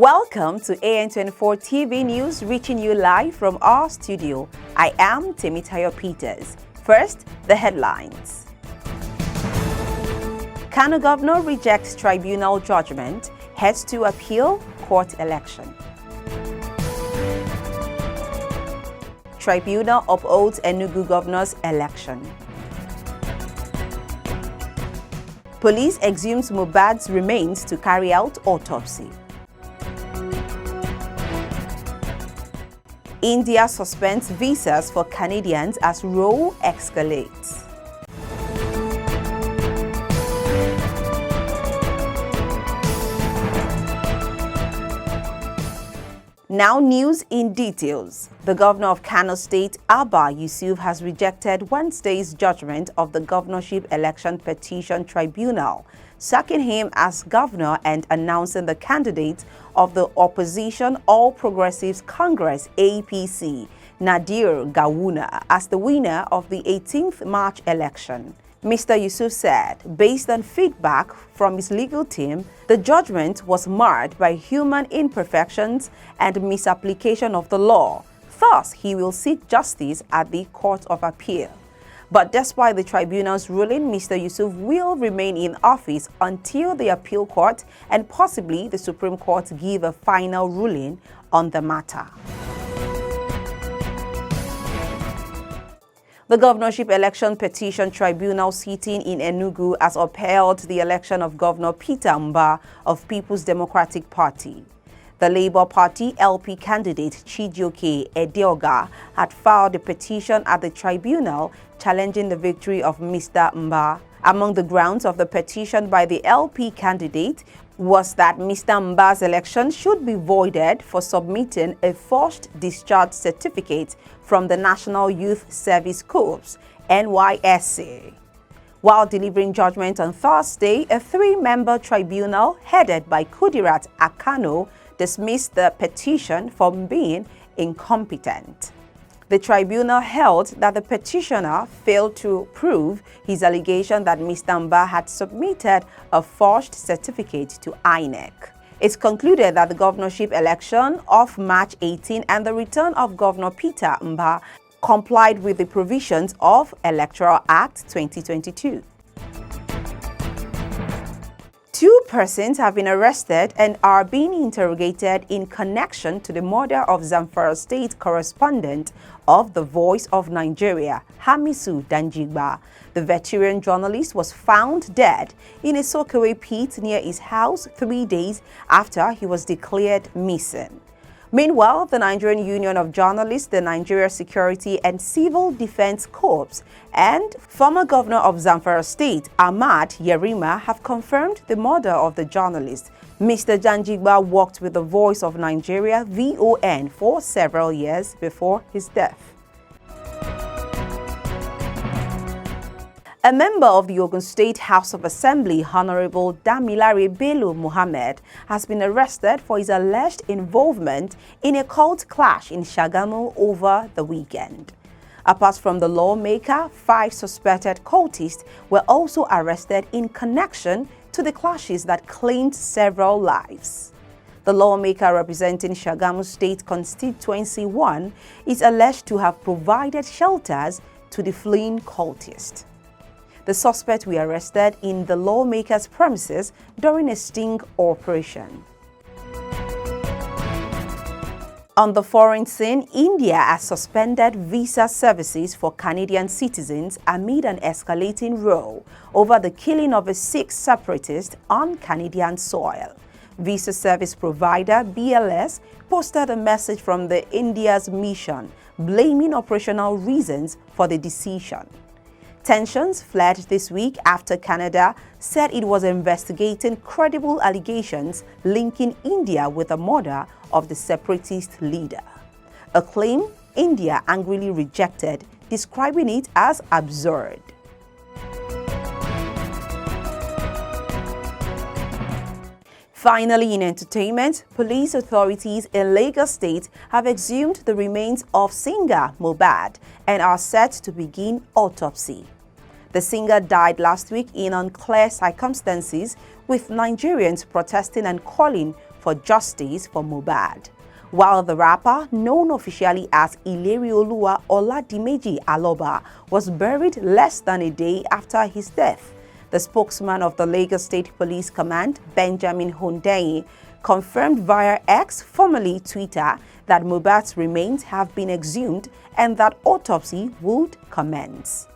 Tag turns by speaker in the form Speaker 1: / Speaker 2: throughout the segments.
Speaker 1: Welcome to AN24 TV News, reaching you live from our studio. I am Temitayo Peters. First, the headlines. Kano Governor rejects tribunal judgment, heads to appeal court election. Tribunal upholds Enugu Governor's election. Police exhumes Mohbad'S remains to carry out autopsy. India suspends visas for Canadians as row escalates. Now news in details. The governor of Kano State, Abba Yusuf, has rejected Wednesday's judgment of the Governorship Election Petition Tribunal, sacking him as governor and announcing the candidate of the opposition All Progressives Congress APC, Nadir Gawuna, as the winner of the 18th March election. Mr. Yusuf said, based on feedback from his legal team, the judgment was marred by human imperfections and misapplication of the law. Thus, he will seek justice at the Court of Appeal. But despite the tribunal's ruling, Mr. Yusuf will remain in office until the appeal court and possibly the Supreme Court give a final ruling on the matter. The Governorship Election Petition Tribunal sitting in Enugu has upheld the election of Governor Peter Mbah of People's Democratic Party. The Labour Party LP candidate Chijioke Edeoga had filed a petition at the tribunal challenging the victory of Mr. Mbah. Among the grounds of the petition by the LP candidate was that Mr. Mbah's election should be voided for submitting a forged discharge certificate from the National Youth Service Corps, NYSC. While delivering judgment on Thursday, a three-member tribunal headed by Kudirat Akano dismissed the petition for being incompetent. The tribunal held that the petitioner failed to prove his allegation that Mr. Mbah had submitted a forged certificate to INEC. It concluded that the governorship election of March 18 and the return of Governor Peter Mbah complied with the provisions of Electoral Act 2022. Two persons have been arrested and are being interrogated in connection to the murder of Zamfara State correspondent of The Voice of Nigeria, Hamisu Danjigba. The veteran journalist was found dead in a soakaway pit near his house 3 days after he was declared missing. Meanwhile, the Nigerian Union of Journalists, the Nigeria Security and Civil Defense Corps, and former governor of Zamfara State, Ahmad Yerima, have confirmed the murder of the journalist. Mr. Danjigba worked with the Voice of Nigeria, VON, for several years before his death. A member of the Ogun State House of Assembly, Honorable Damilare Bello Mohammed, has been arrested for his alleged involvement in a cult clash in Shagamu over the weekend. Apart from the lawmaker, 5 suspected cultists were also arrested in connection to the clashes that claimed several lives. The lawmaker representing Shagamu State Constituency 1 is alleged to have provided shelters to the fleeing cultists. The suspects were arrested in the lawmaker's premises during a sting operation. On the foreign scene, India has suspended visa services for Canadian citizens amid an escalating row over the killing of a Sikh separatist on Canadian soil. Visa service provider BLS posted a message from India's mission, blaming operational reasons for the decision. Tensions flared this week after Canada said it was investigating credible allegations linking India with the murder of the separatist leader, a claim India angrily rejected, describing it as absurd. Finally, in entertainment, police authorities in Lagos State have exhumed the remains of singer Mohbad and are set to begin autopsy. The singer died last week in unclear circumstances, with Nigerians protesting and calling for justice for Mohbad. While the rapper, known officially as Ilerioluwa Oladimeji Aloba, was buried less than a day after his death, the spokesman of the Lagos State Police Command, Benjamin Hundeyin, confirmed via X, formerly Twitter, that Mohbad's remains have been exhumed and that autopsy would commence.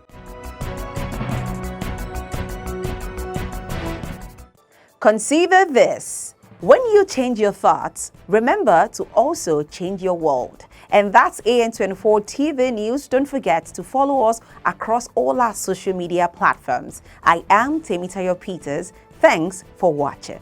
Speaker 1: Consider this. When you change your thoughts, remember to also change your world. And that's AN24 TV News. Don't forget to follow us across all our social media platforms. I am Temitayo Peters. Thanks for watching.